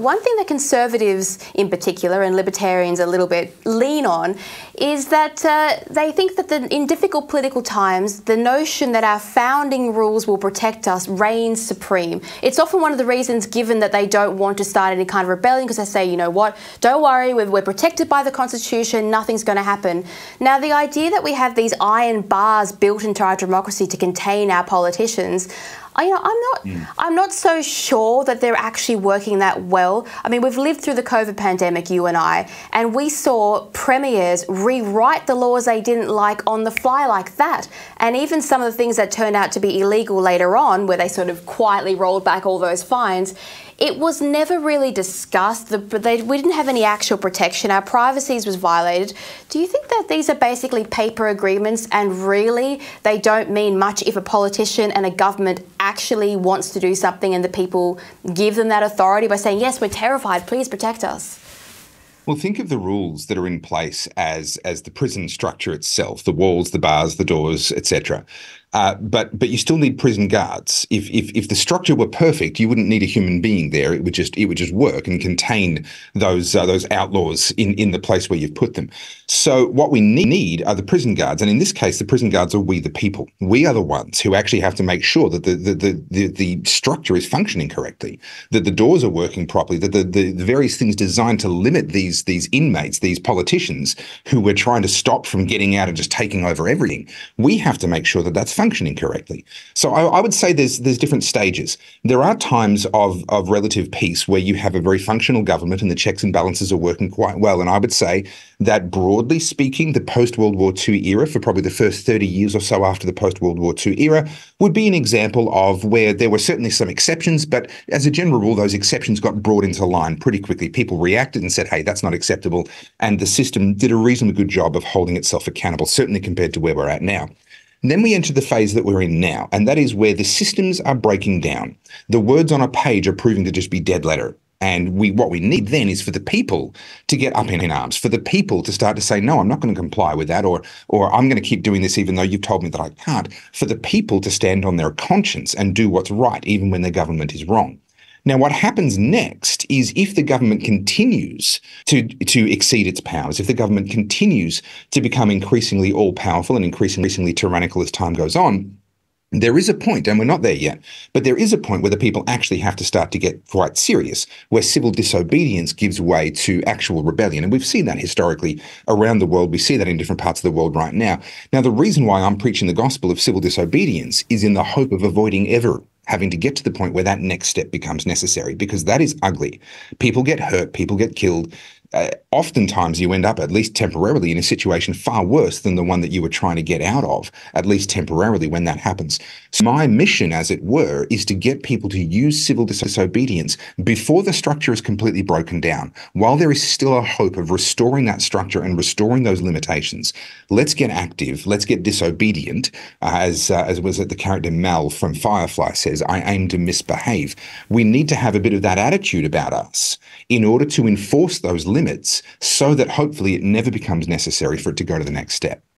one thing that conservatives in particular and libertarians a little bit lean on is that they think that in difficult political times, the notion that our founding rules will protect us reigns supreme. It's often one of the reasons given that they don't want to start any kind of rebellion, because they say, you know what, don't worry, we're protected by the Constitution, nothing's going to happen. Now, the idea that we have these iron bars built into our democracy to contain our politicians, I'm not so sure that they're actually working that well. I mean, we've lived through the COVID pandemic, you and I, and we saw premiers rewrite the laws they didn't like on the fly like that. And even some of the things that turned out to be illegal later on, where they sort of quietly rolled back all those fines, it was never really discussed. We didn't have any actual protection. Our privacy was violated. Do you think that these are basically paper agreements and really they don't mean much if a politician and a government actually wants to do something and the people give them that authority by saying, yes, we're terrified, please protect us? Well, think of the rules that are in place as the prison structure itself, the walls, the bars, the doors, etc. But you still need prison guards. If the structure were perfect, you wouldn't need a human being there. It would just work and contain those outlaws in the place where you've put them. So what we need are the prison guards, and in this case, the prison guards are we, the people. We are the ones who actually have to make sure that the structure is functioning correctly, that the doors are working properly, that the various things designed to limit these inmates, these politicians who we're trying to stop from getting out and just taking over everything. We have to make sure that that's functioning correctly. So I would say there's different stages. There are times of relative peace where you have a very functional government and the checks and balances are working quite well. And I would say that broadly speaking, the post-World War II era, for probably the first 30 years or so after the post-World War II era, would be an example of where there were certainly some exceptions, but as a general rule, those exceptions got brought into line pretty quickly. People reacted and said, hey, that's not acceptable. And the system did a reasonably good job of holding itself accountable, certainly compared to where we're at now. And then we enter the phase that we're in now, and that is where the systems are breaking down. The words on a page are proving to just be dead letter. And what we need then is for the people to get up in arms, for the people to start to say, no, I'm not going to comply with that, or I'm going to keep doing this even though you've told me that I can't, for the people to stand on their conscience and do what's right, even when their government is wrong. Now, what happens next is if the government continues to exceed its powers, if the government continues to become increasingly all-powerful and increasingly tyrannical as time goes on, there is a point, and we're not there yet, but there is a point where the people actually have to start to get quite serious, where civil disobedience gives way to actual rebellion. And we've seen that historically around the world. We see that in different parts of the world right now. Now, the reason why I'm preaching the gospel of civil disobedience is in the hope of avoiding ever having to get to the point where that next step becomes necessary, because that is ugly. People get hurt, people get killed. Oftentimes you end up, at least temporarily, in a situation far worse than the one that you were trying to get out of, at least temporarily when that happens. So my mission, as it were, is to get people to use civil disobedience before the structure is completely broken down. While there is still a hope of restoring that structure and restoring those limitations, let's get active, let's get disobedient, as was it the character Mal from Firefly says, I aim to misbehave. We need to have a bit of that attitude about us in order to enforce those limits so that hopefully it never becomes necessary for it to go to the next step.